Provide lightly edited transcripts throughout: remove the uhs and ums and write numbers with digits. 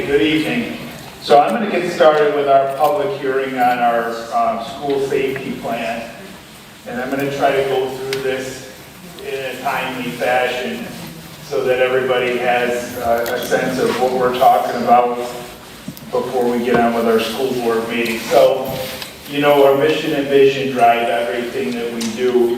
good evening. So I'm going to get started with our public hearing on our school safety plan. And I'm going to try to go through this in a timely fashion so that everybody has a sense of what we're talking about before we get on with our school board meeting. So, you know, our mission and vision drive everything that we do,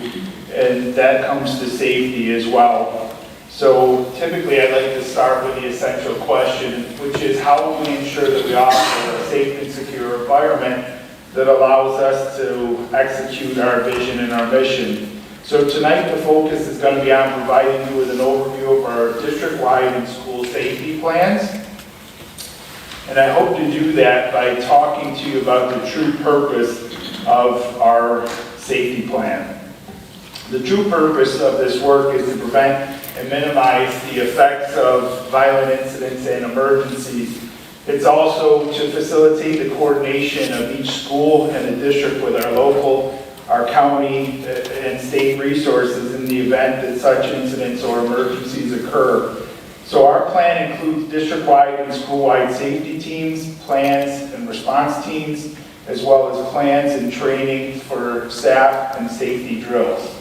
and that comes to safety as well. So typically I'd like to start with the essential question, which is how will we ensure that we offer a safe and secure environment that allows us to execute our vision and our mission. So tonight the focus is going to be on providing you with an overview of our district-wide and school safety plans. And I hope to do that by talking to you about the true purpose of our safety plan. The true purpose of this work is to prevent and minimize the effects of violent incidents and emergencies. It's also to facilitate the coordination of each school and the district with our local, our county, and state resources in the event that such incidents or emergencies occur. So our plan includes district-wide and school-wide safety teams, plans and response teams, as well as plans and training for staff and safety drills.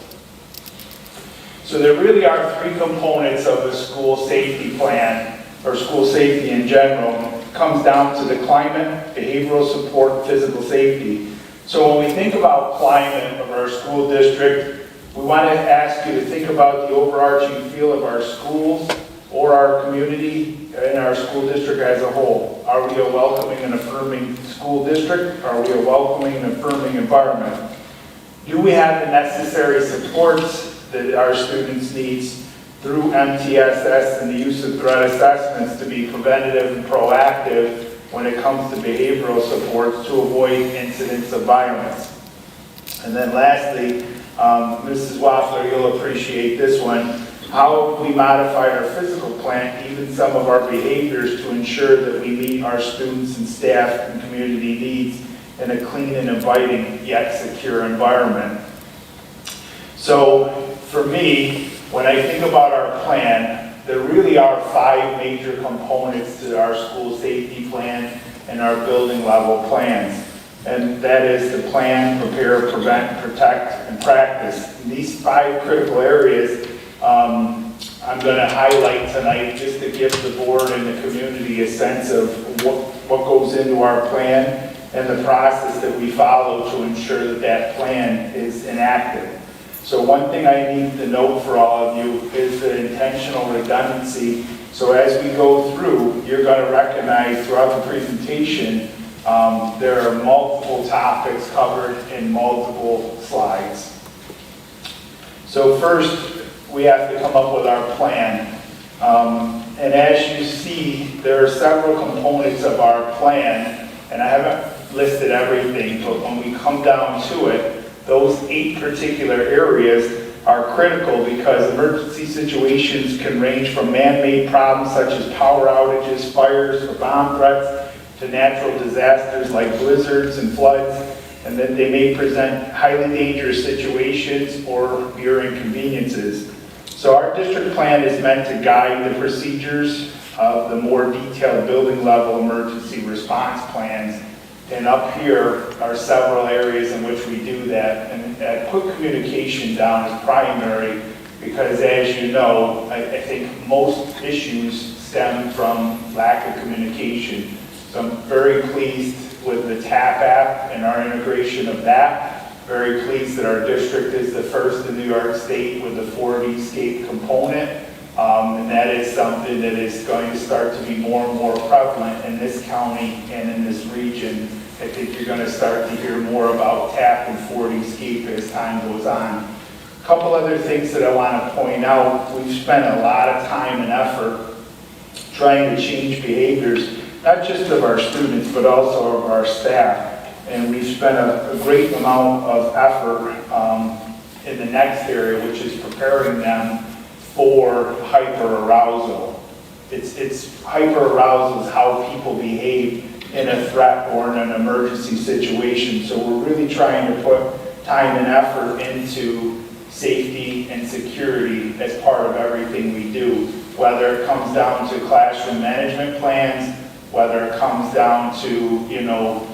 So there really are three components of a school safety plan, or school safety in general. It comes down to the climate, behavioral support, physical safety. So when we think about climate of our school district, we want to ask you to think about the overarching feel of our schools or our community and our school district as a whole. Are we a welcoming and affirming school district? Are we a welcoming and affirming environment? Do we have the necessary supports that our students need through MTSS and the use of threat assessments to be preventative and proactive when it comes to behavioral supports to avoid incidents of violence? And then lastly, Mrs. Waffler, you'll appreciate this one. How have we modified our physical plan, even some of our behaviors, to ensure that we meet our students and staff and community needs in a clean and inviting yet secure environment? So for me, when I think about our plan, there really are five major components to our school safety plan and our building level plans. And that is the plan, prepare, prevent, protect, and practice. And these five critical areas I'm going to highlight tonight just to give the board and the community a sense of what goes into our plan and the process that we follow to ensure that that plan is enacted. So one thing I need to note for all of you is the intentional redundancy. So as we go through, you're going to recognize throughout the presentation, there are multiple topics covered in multiple slides. So first, we have to come up with our plan. And as you see, there are several components of our plan, and I haven't listed everything, but when we come down to it, those 8 particular areas are critical because emergency situations can range from man-made problems such as power outages, fires, or bomb threats to natural disasters like blizzards and floods, and then they may present highly dangerous situations or mere inconveniences. So our district plan is meant to guide the procedures of the more detailed building level emergency response plans. And up here are several areas in which we do that. And put communication down as primary because, as you know, I think most issues stem from lack of communication. So I'm very pleased with the TAP app and our integration of that. Very pleased that our district is the first in New York State with the 4D component. And that is something that is going to start to be more and more prevalent in this county and in this region. I think you're going to start to hear more about TAP and 4D as time goes on. A couple other things that I want to point out. We've spent a lot of time and effort trying to change behaviors, not just of our students, but also of our staff. And we've spent a great amount of effort in the next area, which is preparing them for hyperarousal. It's hyperarousal is how people behave in a threat or in an emergency situation. So we're really trying to put time and effort into safety and security as part of everything we do, whether it comes down to classroom management plans, whether it comes down to, you know,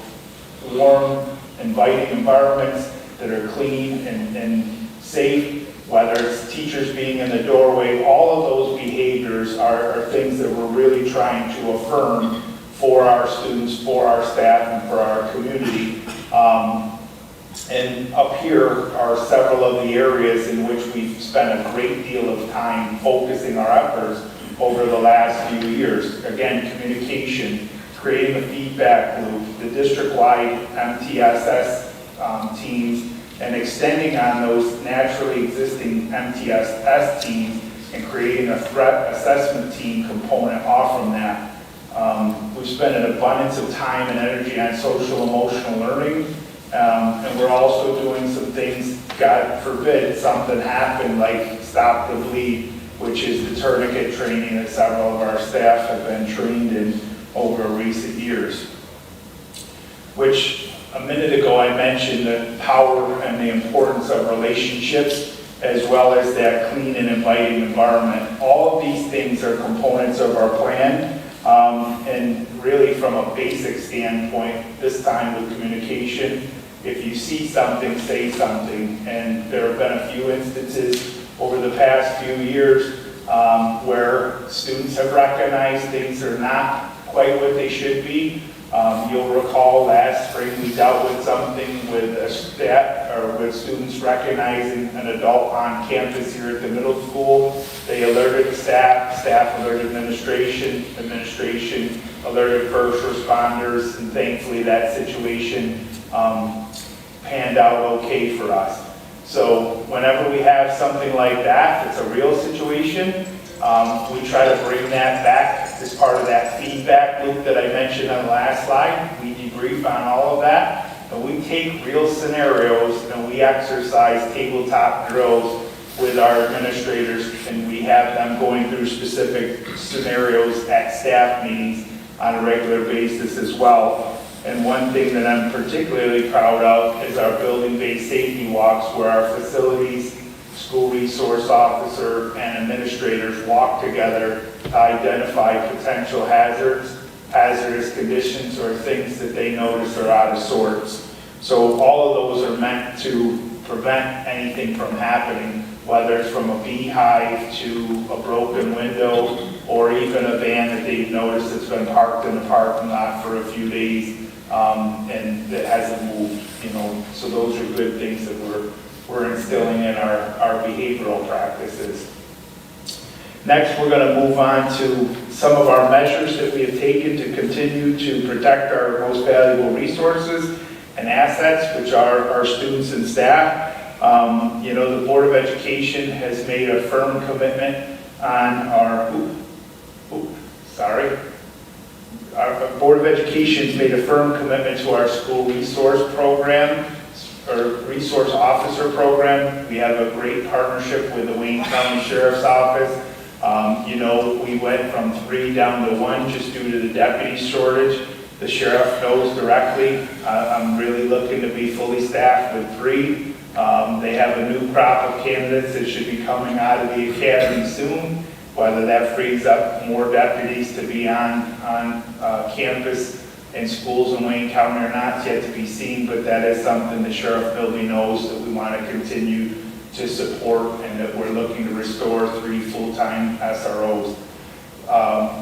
warm, inviting environments that are clean and safe, whether it's teachers being in the doorway. All of those behaviors are things that we're really trying to affirm for our students, for our staff, and for our community. And up here are several of the areas in which we've spent a great deal of time focusing our efforts over the last few years. Again, communication, creating a feedback loop, the district-wide MTSS teams, and extending on those naturally existing MTSS teams and creating a threat assessment team component off from that. We've spent an abundance of time and energy on social emotional learning, and we're also doing some things, God forbid, something happened like Stop the Bleed, which is the tourniquet training that several of our staff have been trained in over recent years. Which a minute ago I mentioned the power and the importance of relationships as well as that clean and inviting environment. All of these things are components of our plan. And really from a basic standpoint, this time with communication, if you see something, say something. And there have been a few instances over the past few years where students have recognized things are not quite what they should be. You'll recall last spring we dealt with something with a staff or with students recognizing an adult on campus here at the middle school. They alerted staff, staff alerted administration, administration alerted first responders, and thankfully that situation panned out okay for us. So whenever we have something like that, it's a real situation, we try to bring that back as part of that feedback loop that I mentioned on the last slide. We debrief on all of that, and we take real scenarios and we exercise tabletop drills with our administrators, and we have them going through specific scenarios at staff meetings on a regular basis as well. And one thing that I'm particularly proud of is our building-based safety walks, where our facilities, school resource officer, and administrators walk together to identify potential hazards, hazardous conditions, or things that they notice are out of sorts. So all of those are meant to prevent anything from happening, whether it's from a beehive to a broken window, or even a van that they've noticed that's been parked in the parking lot for a few days and that hasn't moved, you know. So those are good things that we're instilling in our behavioral practices. Next, we're going to move on to some of our measures that we have taken to continue to protect our most valuable resources and assets, which are our students and staff. You know, the Board of Education has made a firm commitment on our Board of Education has made a firm commitment to our school resource program, or resource officer program. We have a great partnership with the Wayne County Sheriff's Office. You know, we went from 3 down to 1 just due to the deputy shortage. The sheriff knows directly. I'm really looking to be fully staffed with 3. They have a new crop of candidates that should be coming out of the academy soon. Whether that frees up more deputies to be on campus in schools in Wayne County or not, yet to be seen, but that is something the Sheriff Building knows that we want to continue to support, and that we're looking to restore 3 full-time SROs.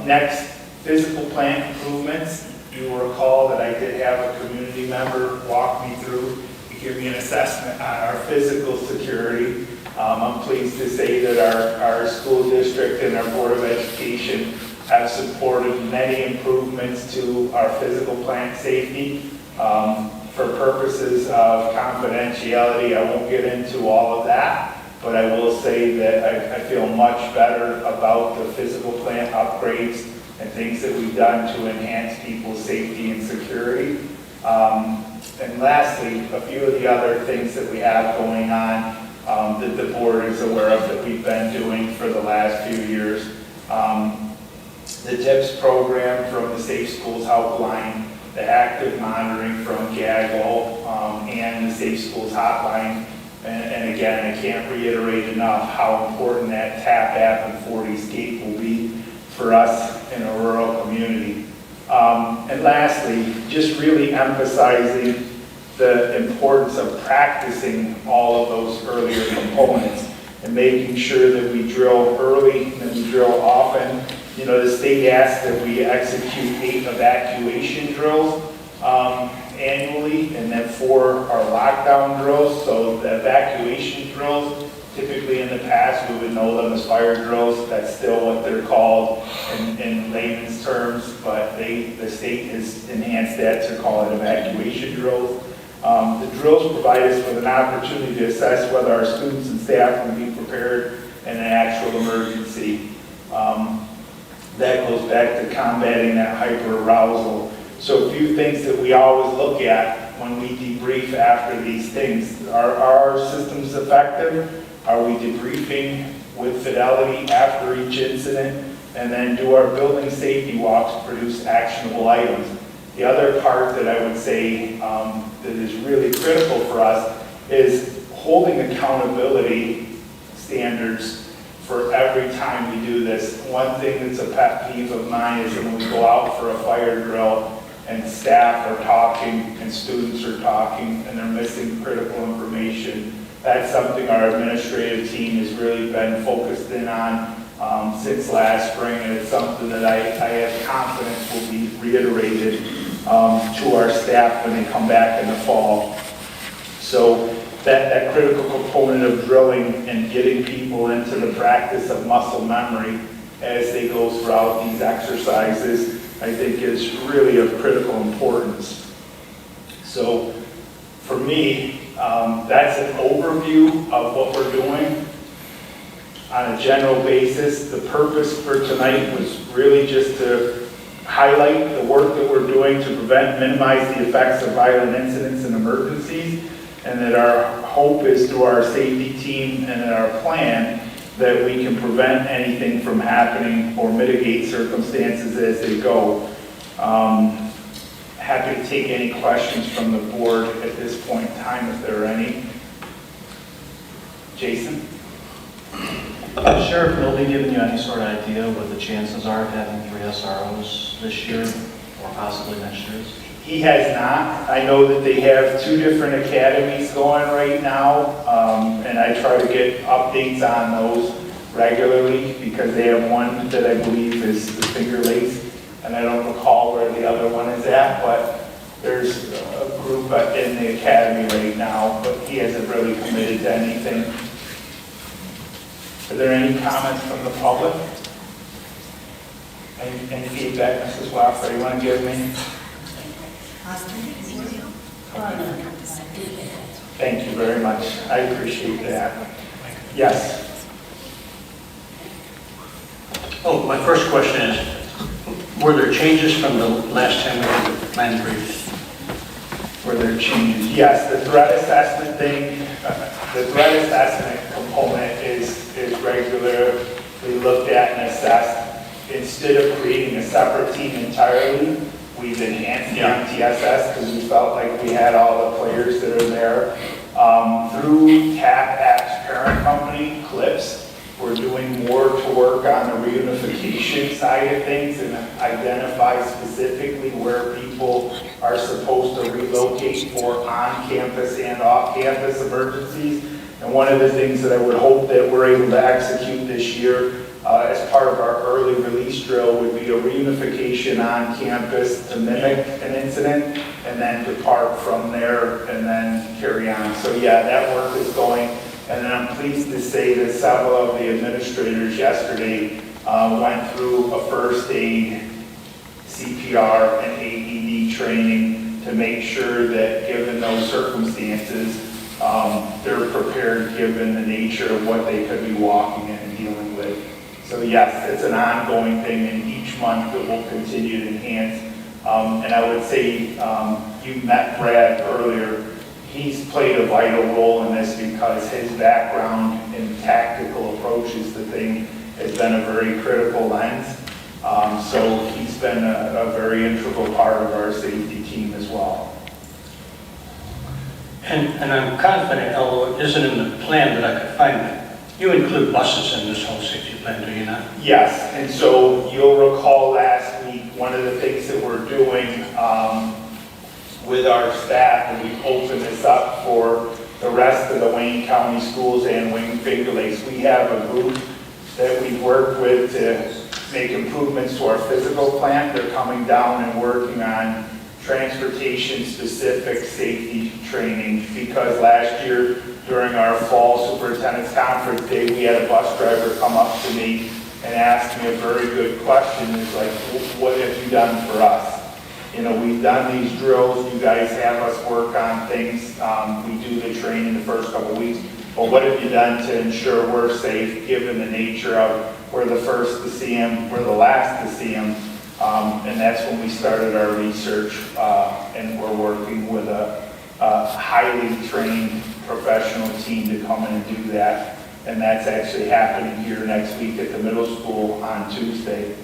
Next, physical plant improvements. You will recall that I did have a community member walk me through to give me an assessment on our physical security. I'm pleased to say that our school district and our Board of Education have supported many improvements to our physical plant safety. For purposes of confidentiality, I won't get into all of that, but I will say that I feel much better about the physical plant upgrades and things that we've done to enhance people's safety and security. And lastly, a few of the other things that we have going on that the board is aware of that we've been doing for the last few years. The TIPS program from the Safe Schools Helpline, the active monitoring from GAGL, and the Safe Schools Hotline. And again, I can't reiterate enough how important that TAP app and 40 Skate will be for us in a rural community. And lastly, just really emphasizing the importance of practicing all of those earlier components and making sure that we drill early and we drill often. You know, the state asks that we execute 8 evacuation drills annually, and then 4 are lockdown drills. So the evacuation drills, typically in the past, we would know them as fire drills. That's still what they're called in layman's terms, but the state has enhanced that to call it evacuation drills. The drills provide us with an opportunity to assess whether our students and staff will be prepared in an actual emergency. That goes back to combating that hyperarousal. So a few things that we always look at when we debrief after these things. Are our systems effective? Are we debriefing with fidelity after each incident? And then do our building safety walks produce actionable items? The other part that I would say that is really critical for us is holding accountability standards for every time we do this. One thing that's a pet peeve of mine is when we go out for a fire drill and staff are talking and students are talking and they're missing critical information. That's something our administrative team has really been focused in on since last spring, and it's something that I have confidence will be reiterated to our staff when they come back in the fall. So that critical component of drilling and getting people into the practice of muscle memory as they go throughout these exercises, I think is really of critical importance. So for me, that's an overview of what we're doing on a general basis. The purpose for tonight was really just to highlight the work that we're doing to prevent and minimize the effects of violent incidents and emergencies, and that our hope is through our safety team and our plan that we can prevent anything from happening or mitigate circumstances as they go. Happy to take any questions from the board at this point in time if there are any. Jason? Sheriff, will be giving you any sort of idea what the chances are of having 3 SROs this year or possibly next year? He has not. I know that they have 2 different academies going right now, and I try to get updates on those regularly because they have one that I believe is the Finger Lakes, and I don't recall where the other one is at, but there's a group in the academy right now, but he hasn't really committed to anything. Are there any comments from the public? Any feedback, Mrs. Wofford, you want to give me? Thank you very much. I appreciate that. Yes. Oh, my first question is, were there changes from the last time we had the plan brief? Were there changes? Yes, the threat assessment thing, the threat assessment component is regularly looked at and assessed. Instead of creating a separate team entirely, we've enhanced the MTSS because we felt like we had all the players that are there. Through TAP-AP's parent company, Clips, we're doing more to work on the reunification side of things and identify specifically where people are supposed to relocate for on-campus and off-campus emergencies. And one of the things that I would hope that we're able to execute this year as part of our early release drill would be a reunification on campus to mimic an incident and then depart from there and then carry on. So yeah, that work is going. And then I'm pleased to say that several of the administrators yesterday went through a first aid, CPR, and AED training to make sure that given those circumstances, they're prepared given the nature of what they could be walking in and dealing with. So yes, it's an ongoing thing, and each month it will continue to enhance. And I would say you met Brad earlier. He's played a vital role in this because his background in tactical approaches to things has been a very critical lens. So he's been a very integral part of our safety team as well. And I'm confident, although it isn't in the plan that I could find it, you include buses in this whole safety plan, do you not? Yes, and so you'll recall last week one of the things that we're doing with our staff, and we've opened this up for the rest of the Wayne County schools and Wayne Finger Lakes. We have a group that we've worked with to make improvements to our physical plant. They're coming down and working on transportation-specific safety training, because last year during our fall superintendent's conference day, we had a bus driver come up to me and ask me a very good question. It's like, what have you done for us? You know, we've done these drills, you guys have us work on things, we do the training the first couple of weeks, but what have you done to ensure we're safe, given the nature of we're the first to see them, we're the last to see them, and that's when we started our research, and we're working with a highly trained professional team to come in and do that, and that's actually happening here next week at the middle school on Tuesday.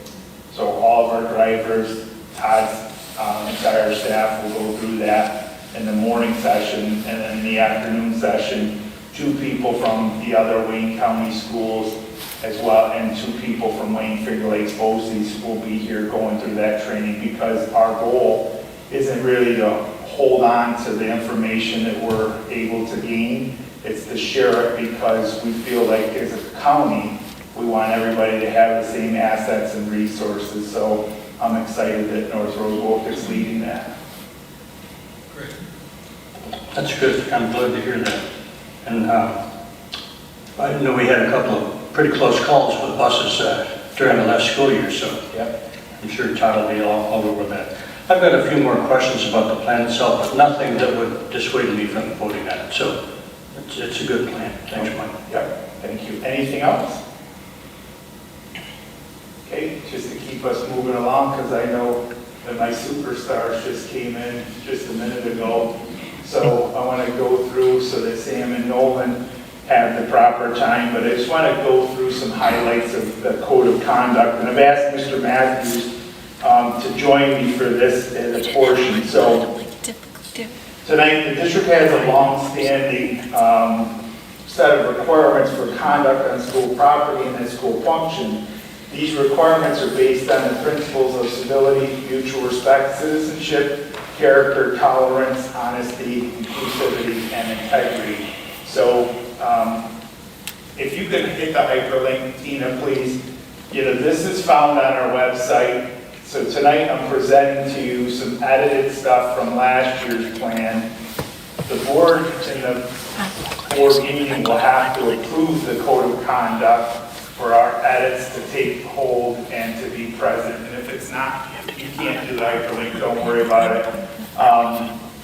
So all of our drivers, Todd's entire staff will go through that in the morning session, and then in the afternoon session, 2 people from the other Wayne County schools as well, and 2 people from Wayne Finger Lakes BOCES will be here going through that training, because our goal isn't really to hold on to the information that we're able to gain. It's to share it, because we feel like as a county, we want everybody to have the same assets and resources. So I'm excited that North Rose-Wolcott is leading that. Great. That's good. I'm glad to hear that. And I know we had a couple of pretty close calls with buses during the last school year, so Yep. I'm sure Todd will be all over that. I've got a few more questions about the plan itself, but nothing that would dissuade me from voting on it. So it's a good plan. Thanks, Mike. Yep, thank you. Anything else? Okay, just to keep us moving along, because I know that my superstars just came in just a minute ago. So I want to go through so that Sam and Nolan have the proper time, but I just want to go through some highlights of the code of conduct. And I've asked Mr. Matthews to join me for this as a portion. So tonight, the district has a long-standing set of requirements for conduct on school property and at school function. These requirements are based on the principles of civility, mutual respect, citizenship, character, tolerance, honesty, inclusivity, and integrity. So if you could hit the hyperlink, Tina, please. You know, this is found on our website. So tonight I'm presenting to you some edited stuff from last year's plan. The board in the board meeting will have to approve the code of conduct for our edits to take hold and to be present. And if it's not, you can't do the hyperlink, don't worry about it.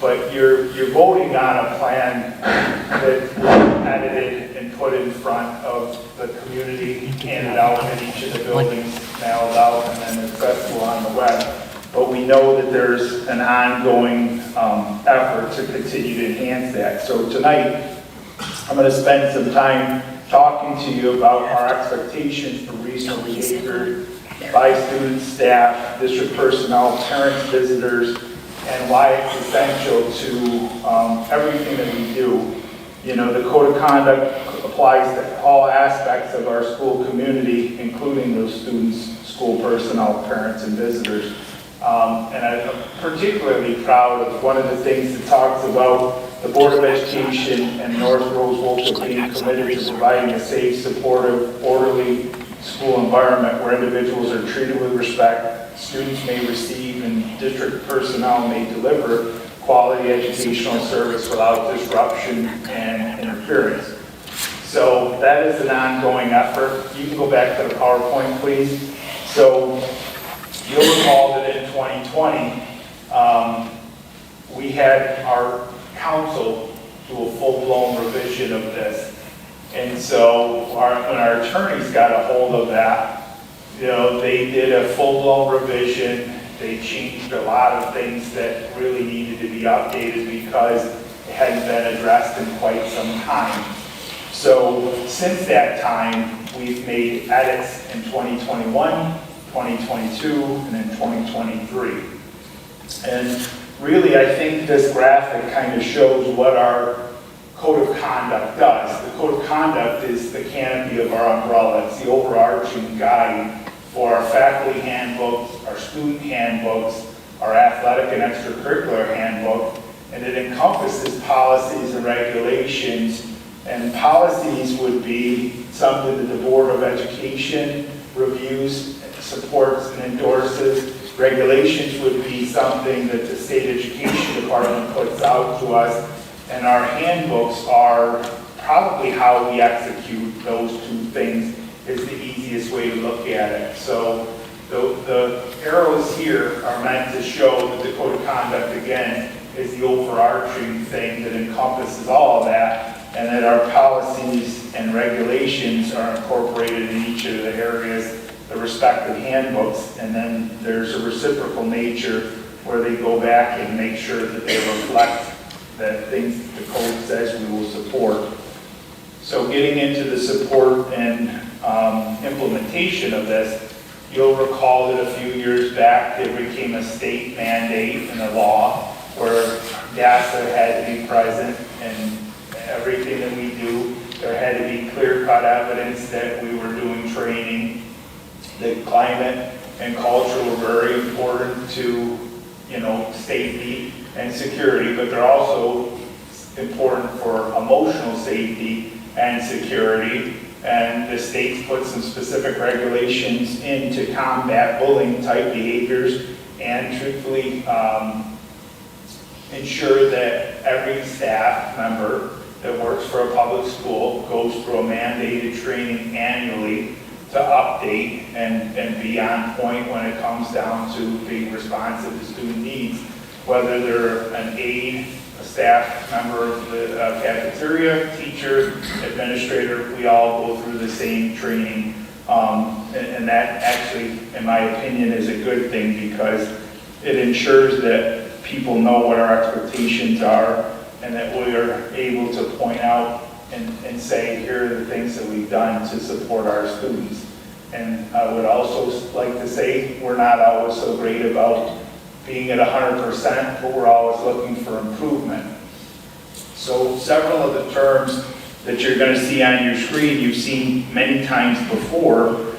But you're voting on a plan that was edited and put in front of the community, handed out in each of the buildings, mailed out, and then accessible on the web. But we know that there's an ongoing effort to continue to enhance that. So tonight, I'm going to spend some time talking to you about our expectations for reasonable behavior by students, staff, district personnel, parents, visitors, and why it's essential to everything that we do. You know, the code of conduct applies to all aspects of our school community, including those students, school personnel, parents, and visitors. And I'm particularly proud of one of the things that talks about the Board of Education and North Rose-Wolcott being committed to providing a safe, supportive, orderly school environment where individuals are treated with respect, students may receive, and district personnel may deliver quality educational service without disruption and interference. So that is an ongoing effort. You can go back to the PowerPoint, please. So you'll recall that in 2020, we had our council do a full-blown revision of this. And so when our attorneys got a hold of that, you know, they did a full-blown revision. They changed a lot of things that really needed to be updated because it hadn't been addressed in quite some time. So since that time, we've made edits in 2021, 2022, and in 2023. And really, I think this graphic kind of shows what our code of conduct does. The code of conduct is the canopy of our umbrella. It's the overarching guide for our faculty handbooks, our student handbooks, our athletic and extracurricular handbook, and it encompasses policies and regulations. And policies would be something that the Board of Education reviews, supports, and endorses. Regulations would be something that the State Education Department puts out to us. And our handbooks are probably how we execute those two things is the easiest way to look at it. So the arrows here are meant to show that the code of conduct, again, is the overarching thing that encompasses all of that, and that our policies and regulations are incorporated in each of the areas, the respective handbooks, and then there's a reciprocal nature where they go back and make sure that they reflect the things the code says we will support. So getting into the support and implementation of this, you'll recall that a few years back there became a state mandate in the law where DASA had to be present in everything that we do. There had to be clear-cut evidence that we were doing training. The climate and culture were very important to, safety and security, but they're also important for emotional safety and security. And the states put some specific regulations in to combat bullying type behaviors and truthfully ensure that every staff member that works for a public school goes through a mandated training annually to update and be on point when it comes down to being responsive to student needs, whether they're an aide, a staff member of the cafeteria, teacher, administrator, we all go through the same training. And that actually, in my opinion, is a good thing because it ensures that people know what our expectations are and that we are able to point out and say, here are the things that we've done to support our students. And I would also like to say, we're not always so great about being at 100%, but we're always looking for improvement. So several of the terms that you're going to see on your screen, you've seen many times before.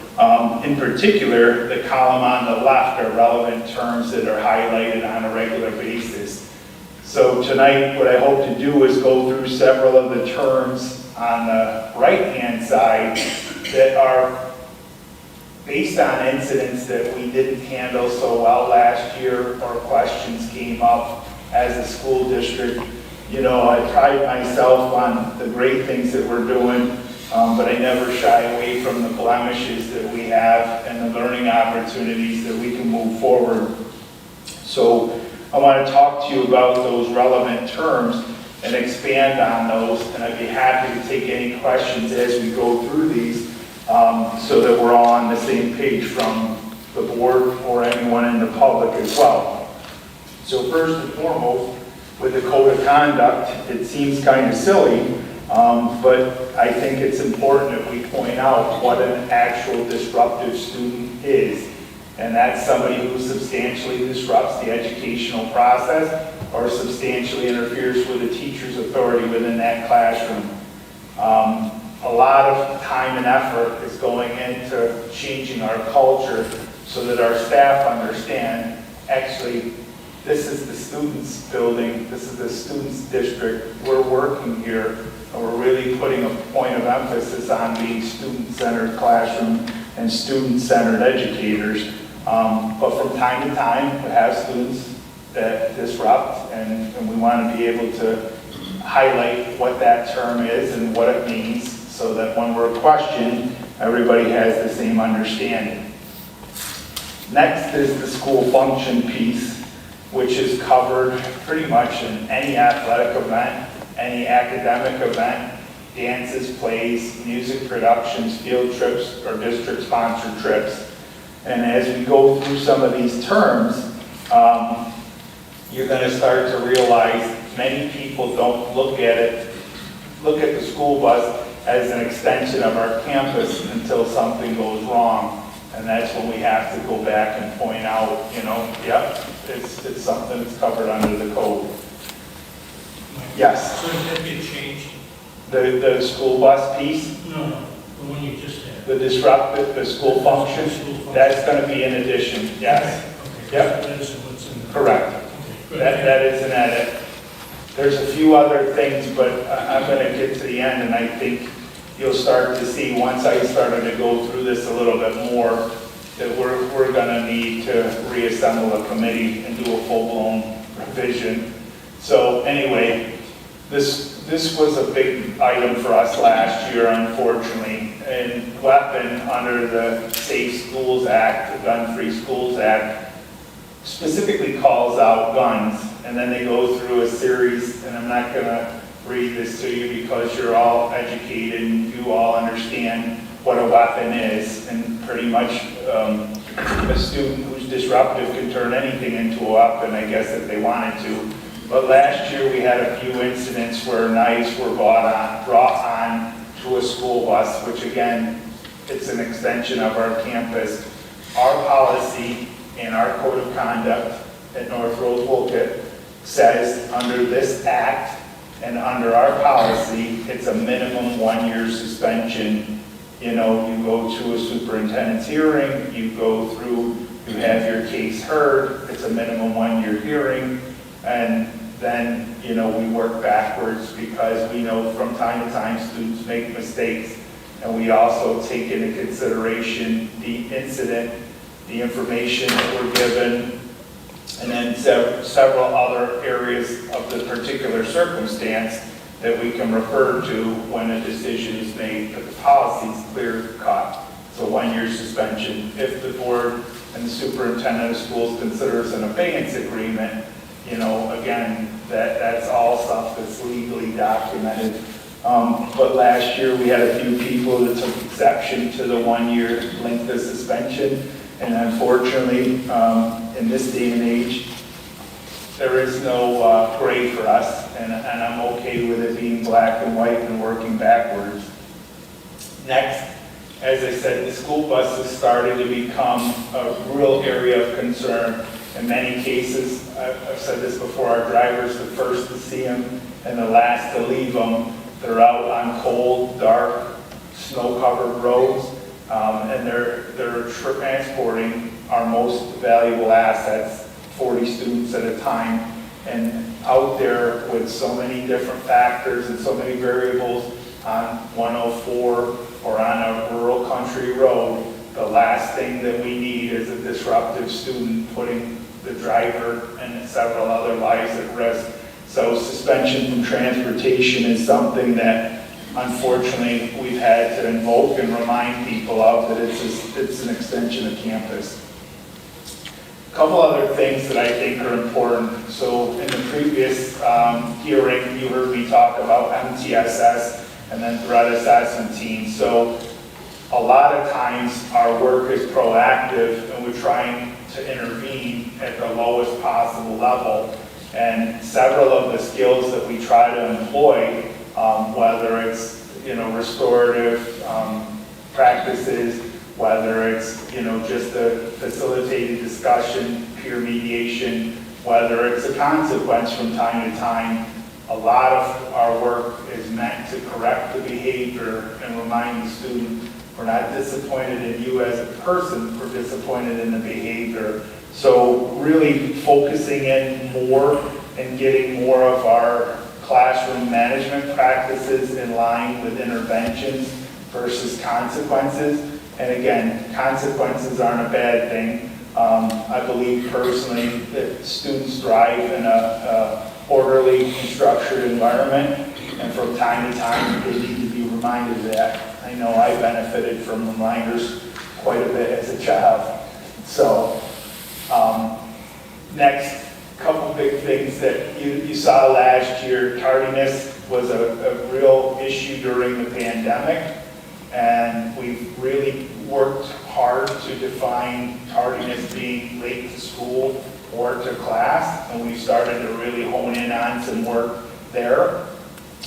In particular, the column on the left are relevant terms that are highlighted on a regular basis. So tonight, what I hope to do is go through several of the terms on the right-hand side that are based on incidents that we didn't handle so well last year or questions came up as a school district. I pride myself on the great things that we're doing, but I never shy away from the blemishes that we have and the learning opportunities that we can move forward. So I want to talk to you about those relevant terms and expand on those, and I'd be happy to take any questions as we go through these so that we're all on the same page from the board or anyone in the public as well. So first and foremost, with the code of conduct, it seems kind of silly, but I think it's important that we point out what an actual disruptive student is. And that's somebody who substantially disrupts the educational process or substantially interferes with the teacher's authority within that classroom. A lot of time and effort is going into changing our culture so that our staff understand, actually, this is the students' building, this is the students' district, we're working here, and we're really putting a point of emphasis on being student-centered classroom and student-centered educators. But from time to time, we have students that disrupt, and we want to be able to highlight what that term is and what it means so that when we're questioned, everybody has the same understanding. Next is the school function piece, which is covered pretty much in any athletic event, any academic event, dances, plays, music productions, field trips, or district-sponsored trips. And as we go through some of these terms, you're going to start to realize many people don't look at the school bus as an extension of our campus until something goes wrong. And that's when we have to go back and point out, it's something that's covered under the code. Yes? So did that get changed? The school bus piece? No. The one you just had. The disruptive, the school function, School function. that's going to be in addition, yes. Okay. Yep. That is what's in there. Correct. Okay, good. That is an edit. There's a few other things, but I'm going to get to the end, and I think you'll start to see, once I started to go through this a little bit more, that we're going to need to reassemble a committee and do a full-blown revision. So anyway, this was a big item for us last year, unfortunately. And weapon under the Safe Schools Act, the Gun-Free Schools Act, specifically calls out guns. And then they go through a series, and I'm not going to read this to you because you're all educated and you all understand what a weapon is. And pretty much a student who's disruptive can turn anything into a weapon, I guess, if they wanted to. But last year we had a few incidents where knives were brought on to a school bus, which again, it's an extension of our campus. Our policy and our code of conduct at North Rose-Wolcott says under this act and under our policy, it's a minimum 1-year suspension. You know, you go to a superintendent's hearing, you go through, you have your case heard, it's a minimum 1-year hearing, and then, you know, we work backwards because we know from time to time students make mistakes, and we also take into consideration the incident, the information that we're given, and then several other areas of the particular circumstance that we can refer to when a decision is made, but the policy is clear cut. So 1-year suspension. If the board and the superintendent of schools considers an abeyance agreement, you know, again, that's all stuff that's legally documented. But last year we had a few people that took exception to the 1-year length of suspension. And unfortunately, in this day and age, there is no gray for us, and I'm okay with it being black and white and working backwards. Next, as I said, the school buses started to become a real area of concern. In many cases, I've said this before, our drivers, the first to see them and the last to leave them. They're out on cold, dark, snow-covered roads, and they're transporting our most valuable assets, 40 students at a time, and out there with so many different factors and so many variables on 104 or on a rural country road, the last thing that we need is a disruptive student putting the driver and several other lives at risk. So suspension from transportation is something that unfortunately we've had to invoke and remind people of, that it's an extension of campus. A couple other things that I think are important. So in the previous hearing, you heard me talk about MTSS and then threat assessment teams. So a lot of times our work is proactive and we're trying to intervene at the lowest possible level. And several of the skills that we try to employ, whether it's, you know, restorative practices, whether it's, you know, just a facilitated discussion, peer mediation, whether it's a consequence from time to time, a lot of our work is meant to correct the behavior and remind the student we're not disappointed in you as a person, we're disappointed in the behavior. So really focusing in more and getting more of our classroom management practices in line with interventions versus consequences. And again, consequences aren't a bad thing. I believe personally that students thrive in a orderly and structured environment, and from time to time they need to be reminded of that. I know I benefited from reminders quite a bit as a child. So next, couple big things that you saw last year. Tardiness was a real issue during the pandemic, and we've really worked hard to define tardiness being late to school or to class, and we started to really hone in on some work there.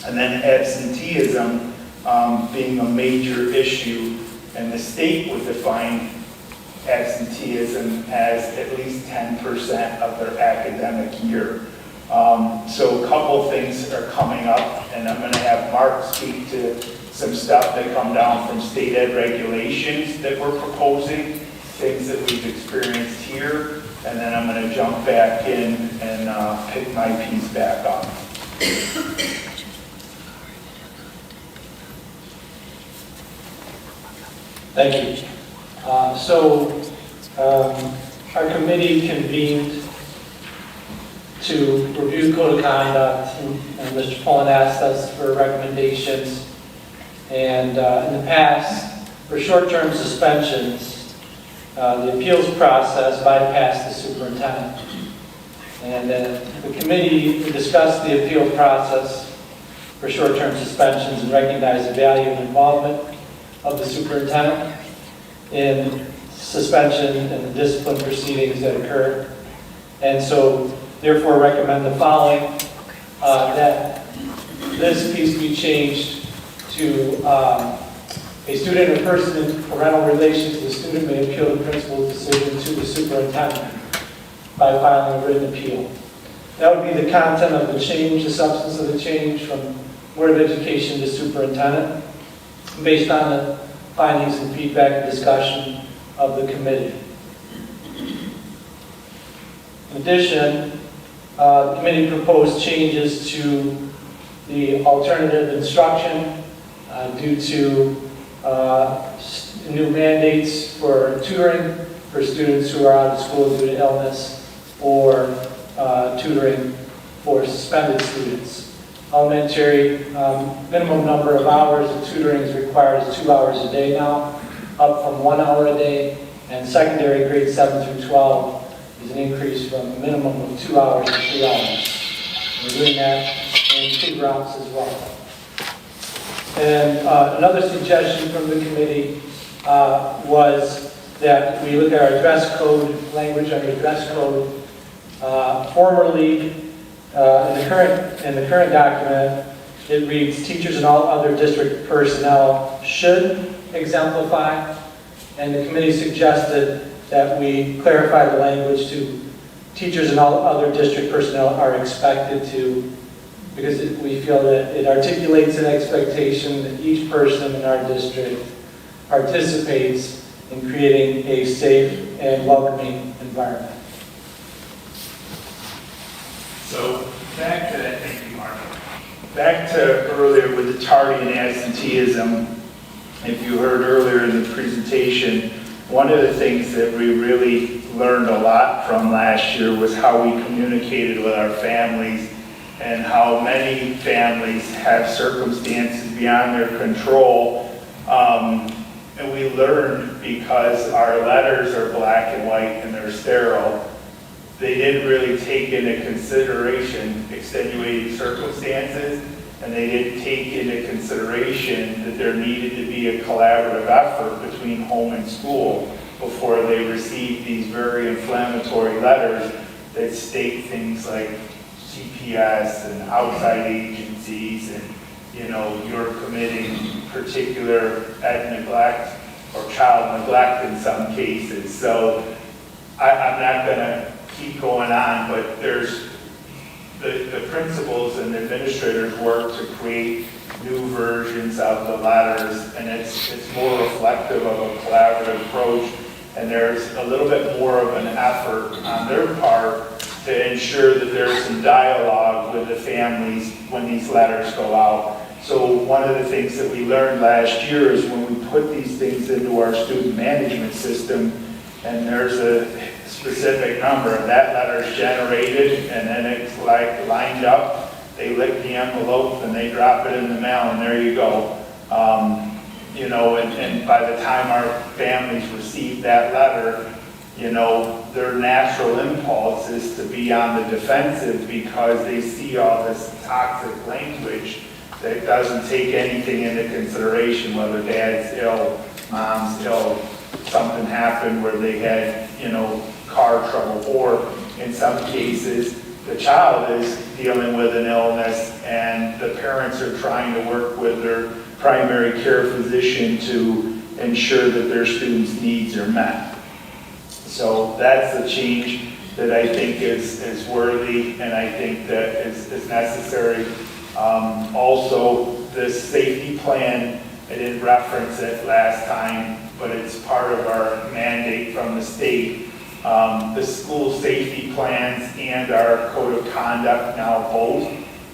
And then absenteeism being a major issue, and the state would define absenteeism as at least 10% of their academic year. So a couple things are coming up, and I'm going to have Mark speak to some stuff that come down from state ed regulations that we're proposing, things that we've experienced here, and then I'm going to jump back in and pick my piece back up. Thank you. Our committee convened to review the code of conduct, and Mr. Pullen asked us for recommendations. And in the past, for short-term suspensions, the appeals process bypassed the superintendent. And the committee discussed the appeal process for short-term suspensions and recognized the value and involvement of the superintendent in suspension and the discipline proceedings that occur. And so therefore recommend the following, that this piece be changed to a student or person in parental relations to the student may appeal the principal's decision to the superintendent by filing a written appeal. That would be the content of the change, the substance of the change from Board of Education to superintendent, based on the findings and feedback and discussion of the committee. In addition, the committee proposed changes to the alternative instruction due to new mandates for tutoring for students who are out of school due to illness or tutoring for suspended students. Elementary, minimum number of hours of tutoring is required is 2 hours a day now, up from 1 hour a day. And secondary, grades 7 through 12, is an increase from a minimum of 2 hours to 3 hours. We're doing that in 2 routes as well. And another suggestion from the committee was that we look at our dress code, language under dress code. Formerly, in the current document, it reads, teachers and all other district personnel should exemplify. And the committee suggested that we clarify the language to teachers and all other district personnel are expected to, because we feel that it articulates an expectation that each person in our district participates in creating a safe and welcoming environment. So back to that, thank you, Mark. Back to earlier with the tardy and absenteeism. If you heard earlier in the presentation, one of the things that we really learned a lot from last year was how we communicated with our families and how many families have circumstances beyond their control. And we learned, because our letters are black and white and they're sterile, they didn't really take into consideration extenuating circumstances, and they didn't take into consideration that there needed to be a collaborative effort between home and school before they received these very inflammatory letters that state things like CPS and outside agencies, and you're committing particular ed neglect or child neglect in some cases. So I'm not going to keep going on, but there's the principals and the administrators work to create new versions of the letters, and it's more reflective of a collaborative approach, and there's a little bit more of an effort on their part to ensure that there's some dialogue with the families when these letters go out. So one of the things that we learned last year is when we put these things into our student management system, and there's a specific number, and that letter's generated, and then it's like lined up, they lick the envelope and they drop it in the mail, and there you go. And by the time our families receive that letter, their natural impulse is to be on the defensive because they see all this toxic language that doesn't take anything into consideration, whether dad's ill, mom's ill, something happened where they had, car trouble, or in some cases, the child is dealing with an illness and the parents are trying to work with their primary care physician to ensure that their students' needs are met. So that's the change that I think is worthy, and I think that is necessary. Also, this safety plan I didn't reference it last time, but it's part of our mandate from the state. The school safety plans and our code of conduct now both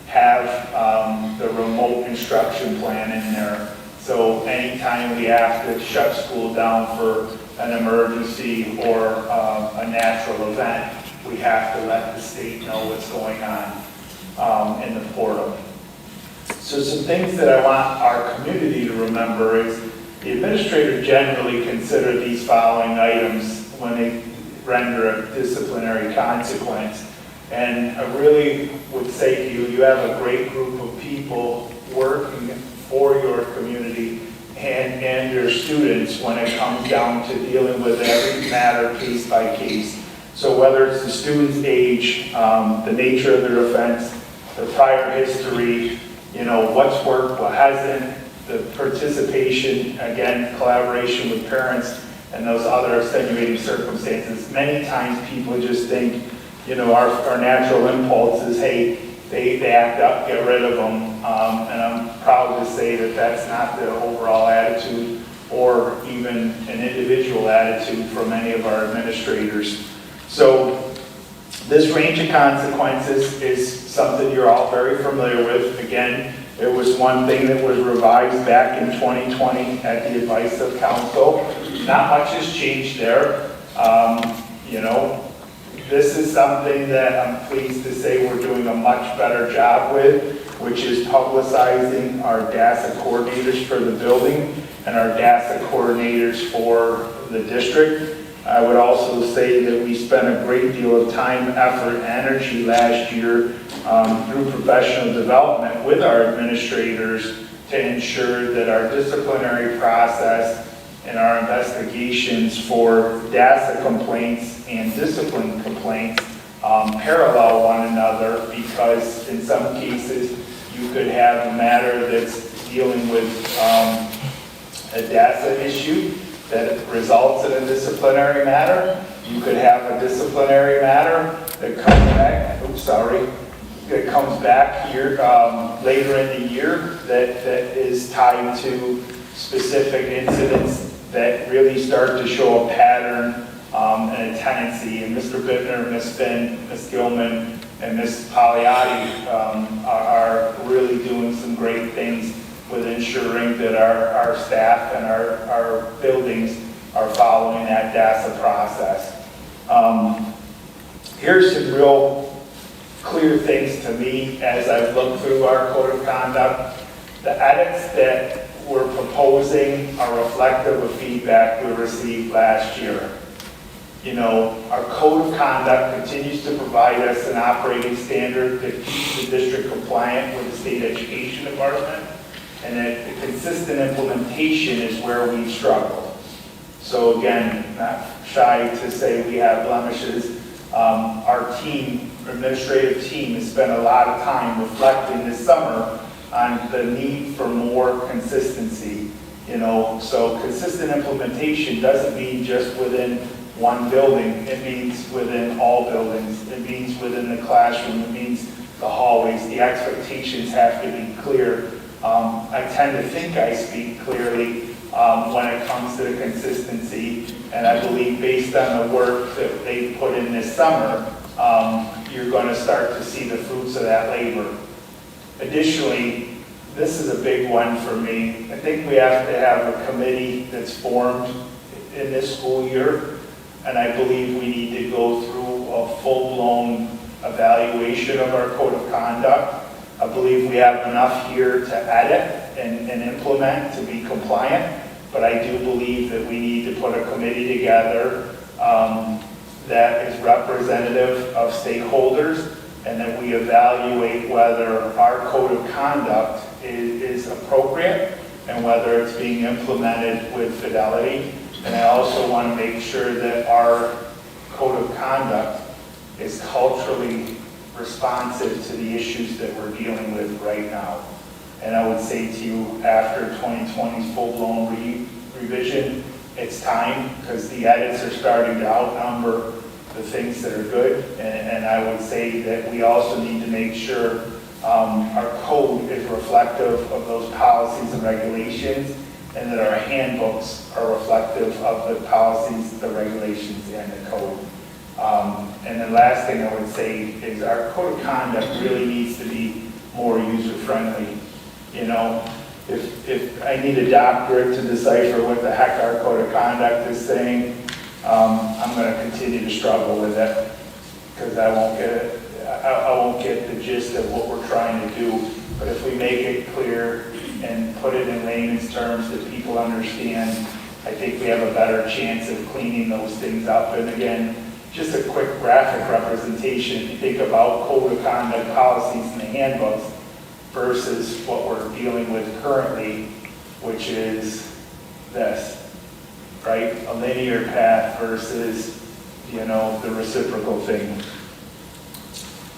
have the remote instruction plan in there. So anytime we have to shut school down for an emergency or a natural event, we have to let the state know what's going on in the portal. So some things that I want our community to remember is the administrator generally consider these following items when they render a disciplinary consequence. And I really would say to you, you have a great group of people working for your community and your students when it comes down to dealing with every matter case by case. So whether it's the student's age, the nature of their offense, their prior history, what's worked, what hasn't, the participation, again, collaboration with parents, and those other extenuating circumstances. Many times people just think, our natural impulse is, hey, they act up, get rid of them. And I'm proud to say that that's not the overall attitude or even an individual attitude for many of our administrators. So this range of consequences is something you're all very familiar with. Again, it was one thing that was revised back in 2020 at the advice of council. Not much has changed there. This is something that I'm pleased to say we're doing a much better job with, which is publicizing our DASA coordinators for the building and our DASA coordinators for the district. I would also say that we spent a great deal of time, effort, and energy last year through professional development with our administrators to ensure that our disciplinary process and our investigations for DASA complaints and discipline complaints parallel one another, because in some cases you could have a matter that's dealing with a DASA issue that results in a disciplinary matter. You could have a disciplinary matter that comes back here later in the year that is tied to specific incidents that really start to show a pattern and a tendency. And Mr. Bittner, Ms. Finn, Ms. Gilman, and Ms. Pagliatti are really doing some great things with ensuring that our staff and our buildings are following that DASA process. Here's some real clear things to me as I've looked through our code of conduct. The edits that we're proposing are reflective of feedback we received last year. Our code of conduct continues to provide us an operating standard that keeps the district compliant with the state education department, and that the consistent implementation is where we've struggled. So again, not shy to say we have blemishes. Our team, administrative team, has spent a lot of time reflecting this summer on the need for more consistency. So consistent implementation doesn't mean just within one building. It means within all buildings. It means within the classroom. It means the hallways. The expectations have to be clear. I tend to think I speak clearly when it comes to the consistency, and I believe based on the work that they put in this summer, you're going to start to see the fruits of that labor. Additionally, this is a big one for me. I think we have to have a committee that's formed in this school year, and I believe we need to go through a full-blown evaluation of our code of conduct. I believe we have enough here to edit and implement to be compliant, but I do believe that we need to put a committee together that is representative of stakeholders, and that we evaluate whether our code of conduct is appropriate and whether it's being implemented with fidelity. And I also want to make sure that our code of conduct is culturally responsive to the issues that we're dealing with right now. And I would say to you, after 2020's full-blown revision, it's time, because the edits are starting to outnumber the things that are good. And I would say that we also need to make sure our code is reflective of those policies and regulations, and that our handbooks are reflective of the policies, the regulations, and the code. And the last thing I would say is our code of conduct really needs to be more user-friendly. You know, if I need a doctorate to decipher what the heck our code of conduct is saying, I'm going to continue to struggle with it because I won't get it. I won't get the gist of what we're trying to do. But if we make it clear and put it in layman's terms that people understand, I think we have a better chance of cleaning those things up. And again, just a quick graphic representation, if you think about code of conduct policies in the handbooks versus what we're dealing with currently, which is this, right? A linear path versus, you know, the reciprocal thing.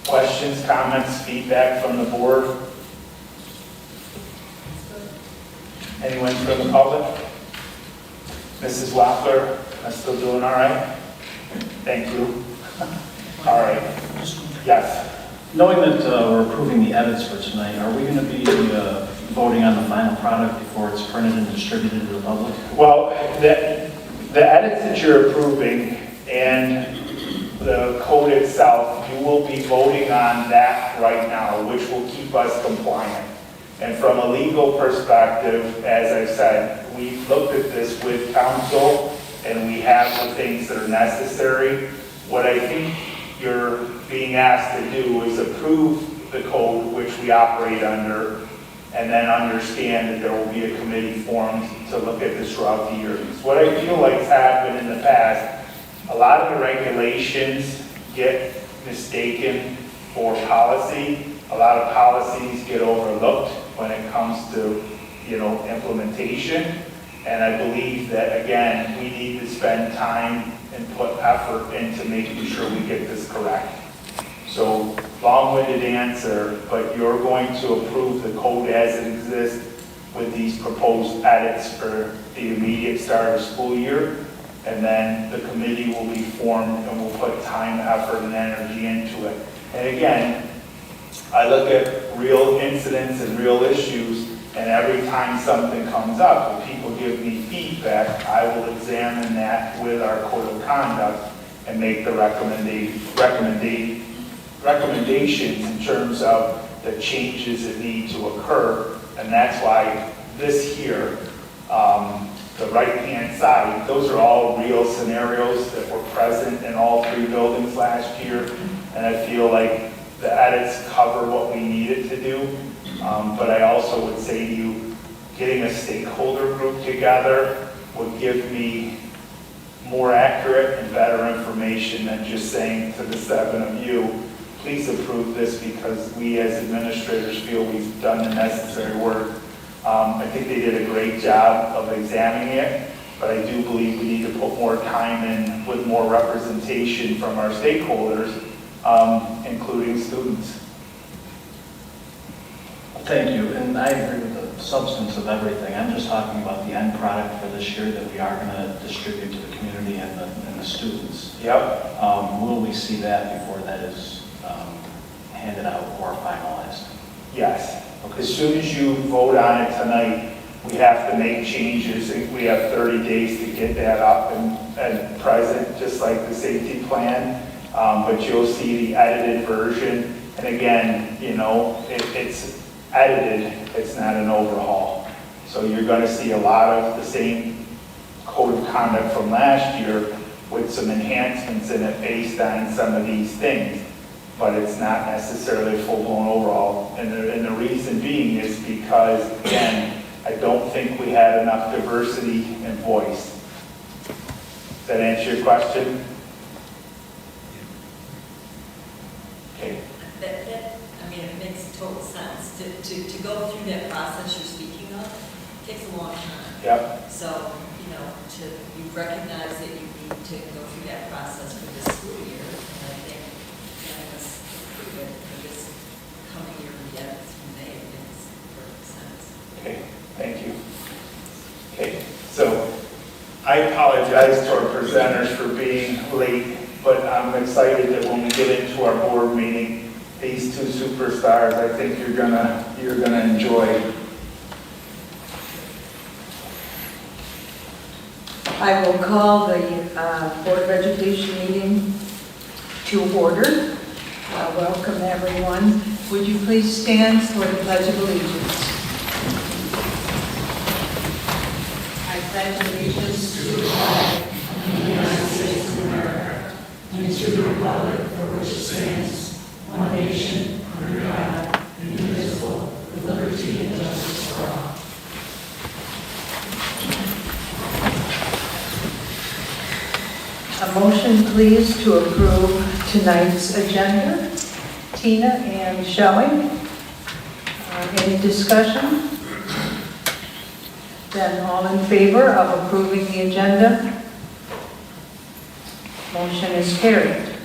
Questions, comments, feedback from the board? Anyone from the public? Mrs. Wackler, am I still doing all right? Thank you. All right. Yes. Knowing that we're approving the edits for tonight, are we going to be voting on the final product before it's printed and distributed to the public? Well, the edits that you're approving and the code itself, you will be voting on that right now, which will keep us compliant. And from a legal perspective, as I said, we've looked at this with counsel and we have the things that are necessary. What I think you're being asked to do is approve the code which we operate under, and then understand that there will be a committee formed to look at this throughout the year. What I feel like has happened in the past, a lot of the regulations get mistaken for policy. A lot of policies get overlooked when it comes to, you know, implementation. And I believe that, again, we need to spend time and put effort into making sure we get this correct. So, long-winded answer, but you're going to approve the code as it exists with these proposed edits for the immediate start of school year. And then the committee will be formed and we'll put time, effort, and energy into it. And again, I look at real incidents and real issues, and every time something comes up, if people give me feedback, I will examine that with our code of conduct and make the recommendations in terms of the changes that need to occur. And that's why this here, the right-hand side, those are all real scenarios that were present in all three buildings last year. And I feel like the edits cover what we needed to do. But I also would say to you, getting a stakeholder group together would give me more accurate and better information than just saying to the 7 of you, please approve this because we as administrators feel we've done the necessary work. I think they did a great job of examining it, but I do believe we need to put more time in with more representation from our stakeholders, including students. Thank you, and I agree with the substance of everything. I'm just talking about the end product for this year that we are going to distribute to the community and the students. Yep. Will we see that before that is handed out or finalized? Yes. Okay. As soon as you vote on it tonight, we have to make changes. We have 30 days to get that up and present, just like the safety plan. But you'll see the edited version. And again, you know, it's edited, it's not an overhaul. So you're going to see a lot of the same code of conduct from last year with some enhancements in it based on some of these things. But it's not necessarily a full-blown overhaul. And the reason being is because, again, I don't think we had enough diversity in voice. Does that answer your question? Okay. I mean, it makes total sense. To go through that process you're speaking of takes a long time. Yep. So, you know, you recognize that you need to go through that process for this school year. And I think having us approve it for this coming year we get through May makes perfect sense. Okay, thank you. Okay, so I apologize to our presenters for being late, but I'm excited that when we get into our board meeting, these two superstars, I think you're gonna enjoy. I will call the Board of Education meeting to order. Welcome, everyone. Would you please stand for the Pledge of Allegiance? I pledge allegiance to the flag of the United States of America and to the republic for which it stands, one nation, under God, indivisible, with liberty and justice for all. A motion, please, to approve tonight's agenda. Tina and Shelley. Any discussion? Then all in favor of approving the agenda? Motion is carried.